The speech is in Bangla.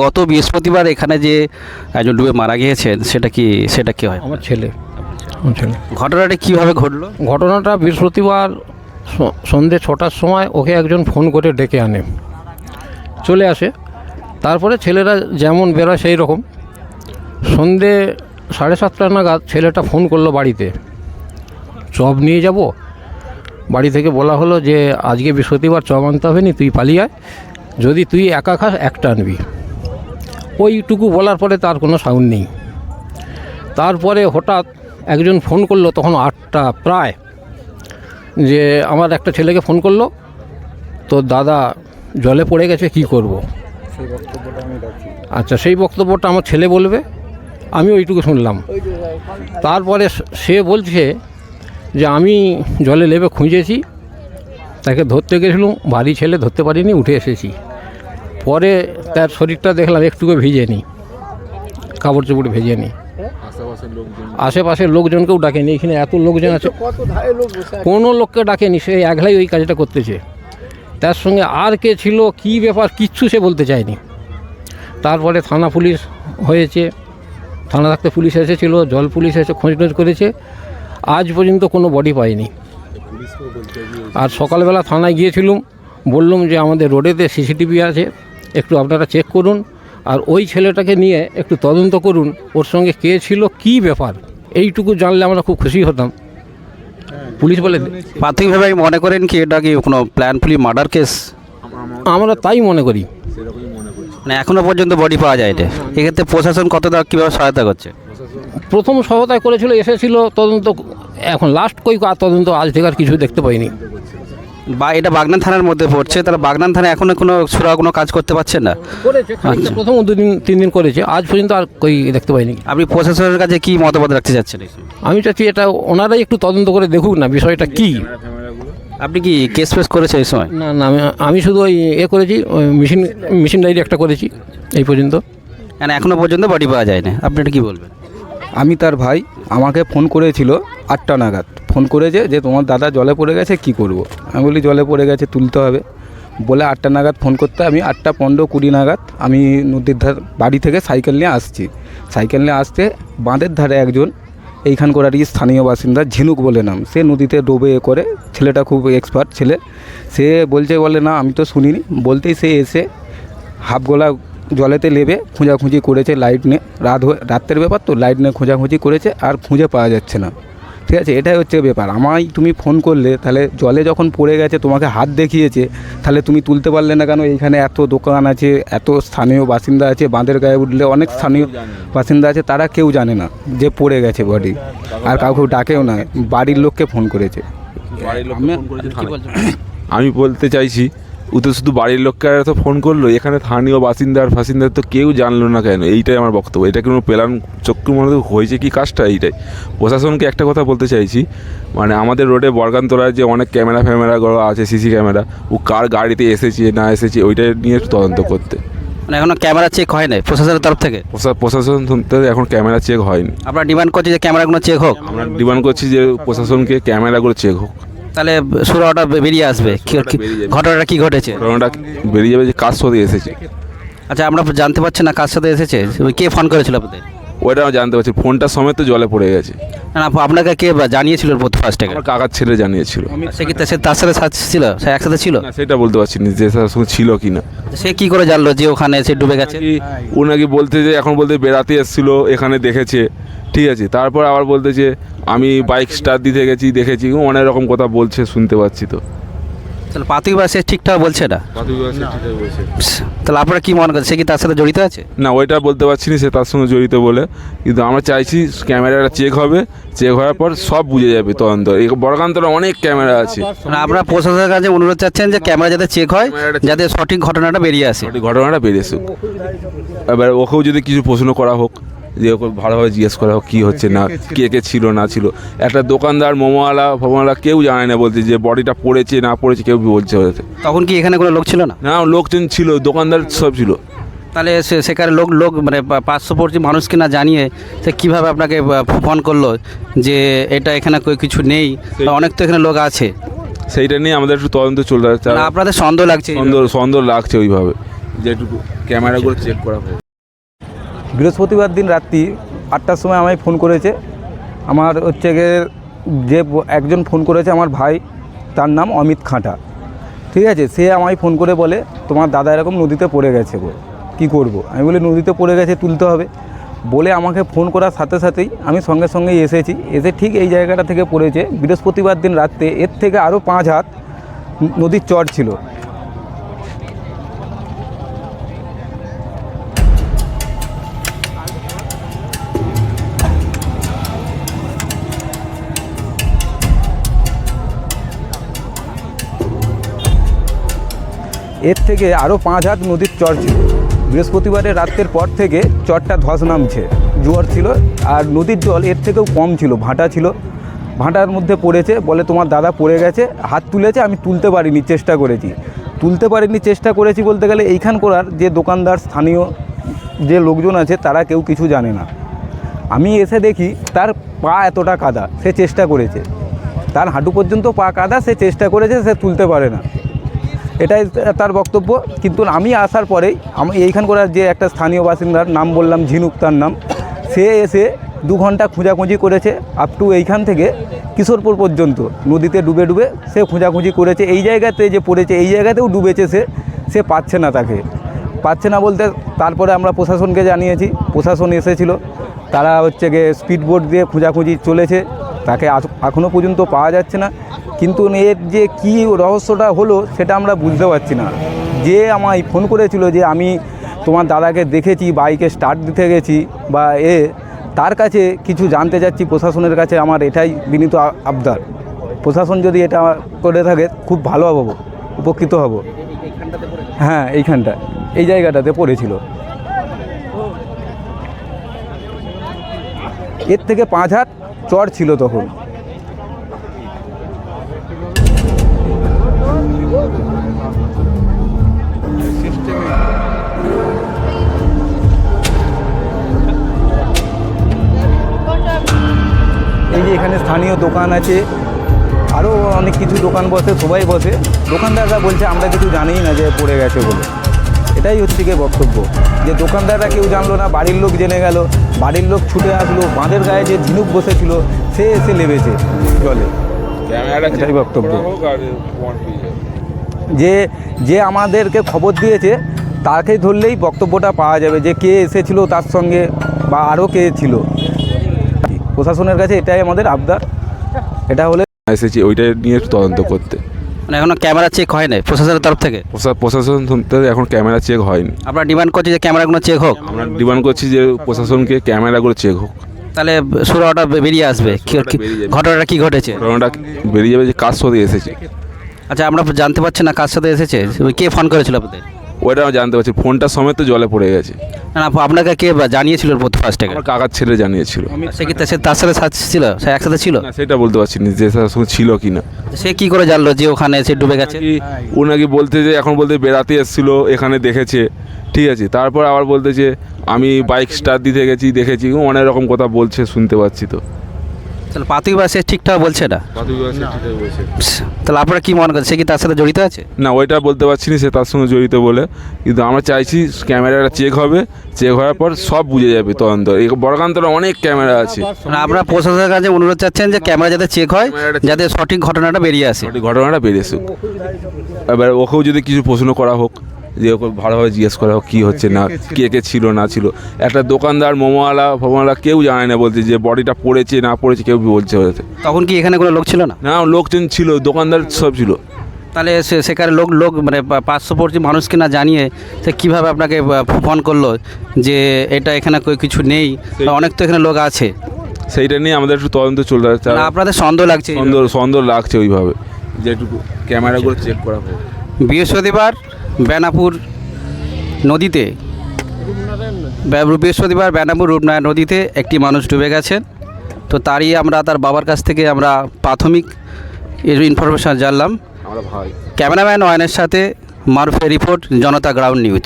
গত বৃহস্পতিবার এখানে যে একজন ডুবে মারা গিয়েছেন সেটা কি হয়? আমার ছেলে। ঘটনাটা কিভাবে ঘটলো? ঘটনাটা বৃহস্পতিবার সন্ধ্যে 6টার সময় ওকে একজন ফোন করে ডেকে আনে, চলে আসে। তারপরে ছেলেরা যেমন বেরোয় সেই রকম সন্ধ্যে 7:30 নাগাদ ছেলেটা ফোন করলো বাড়িতে, চপ নিয়ে যাব। বাড়ি থেকে বলা হলো যে আজকে বৃহস্পতিবার চপ আনতে হবে নি, তুই পালিয়ে আয়, যদি তুই একা খাস একটা আনবি। ওইটুকু বলার পরে তার কোনো সাউন্ড নেই। তারপরে হঠাৎ একজন ফোন করলো, তখন 8টা প্রায়, যে আমার একটা ছেলেকে ফোন করলো, তো দাদা জলে পড়ে গেছে, কি করব। আচ্ছা, সেই বক্তব্যটা আমার ছেলে বলবে, আমি ওইটুকু শুনলাম। তারপরে সে বলছে যে আমি জলে নেমে খুঁজেছি, তাকে ধরতে গেছিলাম, ভারী ছেলে, ধরতে পারিনি, উঠে এসেছি। পরে তার শরীরটা দেখলাম একটুকু ভিজেনি, কাপড় চোপড় ভেজেনি। আশেপাশের লোকজনকেও ডাকেনি, এখানে এত লোকজন আছে, কোনো লোককে ডাকেনি, সে একলাই ওই কাজটা করতেছে। তার সঙ্গে আর কে ছিল, কী ব্যাপার, কিচ্ছু সে বলতে চায়নি। তারপরে থানা পুলিশ হয়েছে, থানা থাকতে পুলিশ এসেছিলো, জল পুলিশ এসে খোঁজ করেছে, আজ পর্যন্ত কোনো বডি পাইনি। আর সকালবেলা থানায় গিয়েছিলাম, বললাম যে আমাদের রোডেতে সিসিটিভি আছে, একটু আপনারা চেক করুন, আর ওই ছেলেটাকে নিয়ে একটু তদন্ত করুন, ওর সঙ্গে কে ছিল, কী ব্যাপার, এইটুকু জানলে আমরা খুব খুশি হতাম। পুলিশ বলে, প্রাথমিকভাবে মনে করেন কি এটা কি কোনো প্ল্যানফুলি মার্ডার কেস? আমরা তাই মনে করি। মানে এখনও পর্যন্ত বডি পাওয়া যায়নি। এক্ষেত্রে প্রশাসন কতটা কীভাবে সহায়তা করছে? প্রথম সহায়তা করেছিল, এসেছিল তদন্ত, এখন লাস্ট কই আর তদন্ত আজ থেকে আর কিছু দেখতে পাইনি। বা এটা বাগনান থানার মধ্যে পড়ছে, তারা বাগনান থানায় এখনও কোনো কাজ করতে পারছেন না? করেছে, প্রথম 2-3 দিন করেছে, আজ পর্যন্ত আর কই দেখতে পাইনি। আপনি প্রশাসনের কাছে কি মতামত রাখতে চাচ্ছেন? আমি চাচ্ছি এটা ওনারাই একটু তদন্ত করে দেখুক না বিষয়টা কি। আপনি কি কেস ফেস করেছে এই সময়? না না, আমি শুধু ওই করেছি, ওই মেশিন ডায়েরি একটা করেছি, এই পর্যন্ত। কেন এখনও পর্যন্ত বডি পাওয়া যায় না? আপনি এটা কী বলবেন? আমি তার ভাই, আমাকে ফোন করেছিল 8টা নাগাদ, ফোন করেছে যে তোমার দাদা জলে পড়ে গেছে, কি করব। আমি বলি জলে পড়ে গেছে, তুলতে হবে বলে 8টা নাগাদ ফোন করতে, আমি 8:15-20 নাগাদ আমি নদীর ধার বাড়ি থেকে সাইকেল নিয়ে আসছি। সাইকেল নিয়ে আসতে বাঁধের ধারে একজন এইখানকারই স্থানীয় বাসিন্দা, ঝিনুক বলে নাম, সে নদীতে ডোবে করে, ছেলেটা খুব এক্সপার্ট ছেলে, সে বলে না আমি তো শুনিনি, বলতেই সে এসে হাফ গোলা জলেতে নেবে খোঁজাখুঁজি করেছে, লাইট নিয়ে, রাতের ব্যাপার তো, লাইট নিয়ে খোঁজাখুঁজি করেছে, আর খুঁজে পাওয়া যাচ্ছে না। ঠিক আছে, এটাই হচ্ছে ব্যাপার। আমায় তুমি ফোন করলে, তাহলে জলে যখন পড়ে গেছে, তোমাকে হাত দেখিয়েছে, তাহলে তুমি তুলতে পারলে না কেন? এইখানে এত দোকান আছে, এত স্থানীয় বাসিন্দা আছে, বাঁধের গায়ে উঠলে অনেক স্থানীয় বাসিন্দা আছে, তারা কেউ জানে না যে পড়ে গেছে বডি, আর কাউকে ডাকেও না, বাড়ির লোককে ফোন করেছে। আমি বলতে চাইছি, ও তো শুধু বাড়ির লোককে তো ফোন করলো, এখানে স্থানীয় বাসিন্দার তো কেউ জানলো না কেন? এইটাই আমার বক্তব্য। এটা কোনো প্ল্যান চক্রের মধ্যে হয়েছে কি কাজটা? এইটাই প্রশাসনকে একটা কথা বলতে চাইছি, মানে আমাদের রোডে বর্গান্তরায় যে অনেক ক্যামেরাগুলো আছে, সিসি ক্যামেরা, ও কার গাড়িতে এসেছে না এসেছে ওইটা নিয়ে একটু তদন্ত করতে। মানে এখনো ক্যামেরা চেক হয় না প্রশাসনের তরফ থেকে? প্রশাসন এখন ক্যামেরা চেক হয়নি। আমরা ডিমান্ড করছি যে ক্যামেরাগুলো চেক হোক। আমরা ডিমান্ড করছি যে প্রশাসনকে ক্যামেরাগুলো চেক হোক, তাহলে সুরাটা বেরিয়ে আসবে ঘটনাটা কি ঘটেছে। ঘটনাটা বেরিয়ে যাবে যে কার সাথে এসেছে। আচ্ছা, আমরা জানতে পারছি না কার সাথে এসেছে, কে ফোন করেছিল আপনাদের? ওইটা আমরা জানতে পারছি, ফোনটা সমেত তো জলে পড়ে গেছে। না, আপনাকে কে জানিয়েছিল ফার্স্ট থেকে? আমার কাকার ছেলে জানিয়েছিল। সে কি তার সাথে ছিল, সে একসাথে ছিল? না, সেটা বলতে পারছি না যে তার সঙ্গে ছিল কি না। সে কি করে জানলো যে ওখানে সে ডুবে গেছে? ও নাকি বলতে যে এখন বলতে বেড়াতে এসেছিল, এখানে দেখেছে, ঠিক আছে, তারপর আবার বলতেছে আমি বাইক স্টার্ট দিতে গেছি, দেখেছি, অনেক রকম কথা বলছে, শুনতে পাচ্ছি। তো তাহলে প্রাথমিকভাবে সে ঠিকঠাক বলছে না? তাহলে আপনারা কি মনে করেন, সে কি তার সাথে জড়িত আছে? না, ওইটা বলতে পারছি না সে তার সঙ্গে জড়িত বলে, কিন্তু আমরা চাইছি ক্যামেরাটা চেক হবে, চেক হওয়ার পর সব বুঝে যাবে তদন্ত। এই বর্গান্তরে অনেক ক্যামেরা আছে। আপনারা প্রশাসনের কাছে অনুরোধ চাচ্ছেন যে ক্যামেরা যাতে চেক হয়, যাতে সঠিক ঘটনাটা বেরিয়ে আসে। ঘটনাটা বেরিয়ে আসুক, এবার ওকেও যদি কিছু প্রশ্ন করা হোক, যে ওকে ভালোভাবে জিজ্ঞেস করা হোক কী হচ্ছে না, কে ছিল না ছিল। একটা দোকানদার, মোমোওয়ালা কেউ জানে না, বলছে যে বডিটা পড়েছে না পড়েছে কেউ বলছে। তখন কি এখানে কোনো লোক ছিল না? না, লোকজন ছিল, দোকানদার সব ছিল। তাহলে সেখানে লোক মানে পার্শ্ববর্তী মানুষকে না জানিয়ে সে কীভাবে আপনাকে ফোন করলো যে এটা এখানে কিছু নেই, অনেক তো এখানে লোক আছে? সেইটা নিয়ে আমাদের একটু তদন্ত চলে যাচ্ছে। আপনাদের সন্দেহ লাগছে? সন্দেহ লাগছে ওইভাবে। যে একটু ক্যামেরাগুলো চেক করা হোক। বৃহস্পতিবার দিন রাত্রি 8টার সময় আমায় ফোন করেছে। আমার হচ্ছে গিয়ে যে একজন ফোন করেছে আমার ভাই, তার নাম অমিত খাঁটা, ঠিক আছে। সে আমায় ফোন করে বলে তোমার দাদা এরকম নদীতে পড়ে গেছে গো, কী করব। আমি বলি নদীতে পড়ে গেছে, তুলতে হবে বলে আমাকে ফোন করার সাথে সাথেই আমি সঙ্গে সঙ্গেই এসেছি। এসে ঠিক এই জায়গাটা থেকে পড়েছে। বৃহস্পতিবার দিন রাত্রে এর থেকে আরও 5 হাত নদীর চর ছিল। এর থেকে আরও 5 হাত নদীর চর ছিল। বৃহস্পতিবারের রাতের পর থেকে চরটা ধস নামছে, জোয়ার ছিল, আর নদীর জল এর থেকেও কম ছিল, ভাঁটা ছিল। ভাঁটার মধ্যে পড়েছে, বলে তোমার দাদা পড়ে গেছে। হাত তুলেছে, আমি তুলতে পারিনি, চেষ্টা করেছি। চেষ্টা করেছি বলতে গেলে এইখানকার যে দোকানদার, স্থানীয় যে লোকজন আছে, তারা কেউ কিছু জানে না। আমি এসে দেখি তার পা এতটা কাদা, সে চেষ্টা করেছে, তার হাঁটু পর্যন্ত পা কাদা, সে চেষ্টা করেছে, সে তুলতে পারে না, এটাই তার বক্তব্য। কিন্তু আমি আসার পরেই আমি এইখানকার যে একটা স্থানীয় বাসিন্দার নাম বললাম, ঝিনুক তার নাম, সে এসে 2 ঘন্টা খোঁজাখুঁজি করেছে, আপ টু এইখান থেকে কিশোরপুর পর্যন্ত নদীতে ডুবে ডুবে সে খোঁজাখুঁজি করেছে। এই জায়গাতে যে পড়েছে, এই জায়গাতেও ডুবেছে, সে পাচ্ছে না, তাকে পাচ্ছে না বলতে তারপরে আমরা প্রশাসনকে জানিয়েছি, প্রশাসন এসেছিল, তারা হচ্ছে গিয়ে স্পিড বোট দিয়ে খোঁজাখুঁজি চলেছে, তাকে এখনও পর্যন্ত পাওয়া যাচ্ছে না। কিন্তু এর যে কী রহস্যটা হলো সেটা আমরা বুঝতে পারছি না। যে আমায় ফোন করেছিল যে আমি তোমার দাদাকে দেখেছি, বাইকে স্টার্ট দিতে গেছি বা তার কাছে কিছু জানতে চাচ্ছি, প্রশাসনের কাছে আমার এটাই বিনীত আবদার। প্রশাসন যদি এটা করে থাকে খুব ভালো হব, উপকৃত হব। হ্যাঁ, এইখানটা, এই জায়গাটাতে পড়েছিল। এর থেকে 5 হাত চর ছিল তখন। এই যে এখানে স্থানীয় দোকান আছে, আরও অনেক কিছু দোকান বসে, সবাই বসে। দোকানদাররা বলছে আমরা কিছু জানিই না যে পড়ে গেছে বলে। এটাই হচ্ছে গিয়ে বক্তব্য, যে দোকানদাররা কেউ জানলো না, বাড়ির লোক জেনে গেল, বাড়ির লোক ছুটে আসলো, বাঁধের গায়ে যে ঝিনুক বসেছিল সে এসে নেমেছে জলে। এটাই বক্তব্য। যে আমাদেরকে খবর দিয়েছে তাকে ধরলেই বক্তব্যটা পাওয়া যাবে, যে কে এসেছিল তার সঙ্গে বা আরও কে ছিল। প্রশাসনের কাছে এটাই আমাদের আবদার। এটা হলে এসেছি ওইটা নিয়ে একটু তদন্ত করতে। মানে এখনো ক্যামেরা চেক হয় নাই প্রশাসনের তরফ থেকে? প্রশাসন এখন ক্যামেরা চেক হয়নি। আপনারা ডিমান্ড করছি যে ক্যামেরাগুলো চেক হোক? আমরা ডিমান্ড করছি যে প্রশাসনকে ক্যামেরাগুলো চেক হোক। তাহলে সুরাটা বেরিয়ে আসবে, ঘটনাটা কি ঘটেছে, ঘটনাটা বেরিয়ে যাবে যে কার সাথে এসেছে। আচ্ছা, আমরা জানতে পারছি না কার সাথে এসেছে, কে ফোন করেছিল আপনাদের? ওইটা আমরা জানতে পারছি, ফোনটা সমেত তো জলে পড়ে গেছে। না, আপনাকে কে জানিয়েছিল ফার্স্ট থেকে? আমার কাকার ছেলে জানিয়েছিল। সে কি তার সাথে ছিল, সে একসাথে ছিল? না, সেটা বলতে পারছি না যে তার সঙ্গে ছিল কি না। সে কি করে জানলো যে ওখানে সে ডুবে গেছে? ও নাকি বলতে যে এখন বলতে বেড়াতে এসেছিল, এখানে দেখেছে, ঠিক আছে। তারপর আবার বলতে যে আমি বাইক স্টার্ট দিতে গেছি, দেখেছি, অনেক রকম কথা বলছে, শুনতে পাচ্ছি। তো তাহলে প্রাথমিকভাবে সে ঠিকঠাক বলছে না? তাহলে আপনারা কি মনে করেন, সে কি তার সাথে জড়িত আছে? না, ওইটা বলতে পারছি না সে তার সঙ্গে জড়িত বলে, কিন্তু আমরা চাইছি ক্যামেরাটা চেক হবে, চেক হওয়ার পর সব বুঝে যাবে তদন্ত। এই বড়কান্তরে অনেক ক্যামেরা আছে। আপনারা প্রশাসনের কাছে অনুরোধ চাচ্ছেন যে ক্যামেরা যাতে চেক হয়, যাতে সঠিক ঘটনাটা বেরিয়ে আসে। ঘটনাটা বেরিয়ে আসুক। এবার ওকেও যদি কিছু প্রশ্ন করা হোক, যে ওকে ভালোভাবে জিজ্ঞেস করা হোক কী হচ্ছে না, কে কে ছিল না ছিল। একটা দোকানদার, মোমোওয়ালা কেউ জানে না, বলছে যে বডিটা পড়েছে না পড়েছে কেউ বলছে। তখন কি এখানে কোনো লোক ছিল না? না, লোকজন ছিল, দোকানদার সব ছিল। তাহলে সেখানে লোক মানে পার্শ্ববর্তী মানুষকে না জানিয়ে সে কীভাবে আপনাকে ফোন করলো যে এটা এখানে কিছু নেই, অনেক তো এখানে লোক আছে? সেইটা নিয়ে আমাদের একটু তদন্ত চলতে যাচ্ছে। আপনাদের সন্দেহ লাগছে? সন্দেহ লাগছে ওইভাবে, যে একটু ক্যামেরাগুলো চেক করা হোক। বৃহস্পতিবার বেনাপুর রূপনারায়ণ নদীতে একটি মানুষ ডুবে গেছেন। তো তারই আমরা তার বাবার কাছ থেকে আমরা প্রাথমিক ইনফরমেশন জানলাম। ক্যামেরাম্যান ওয়ানের সাথে মারুফের রিপোর্ট, জনতা গ্রাউন্ড নিউজ।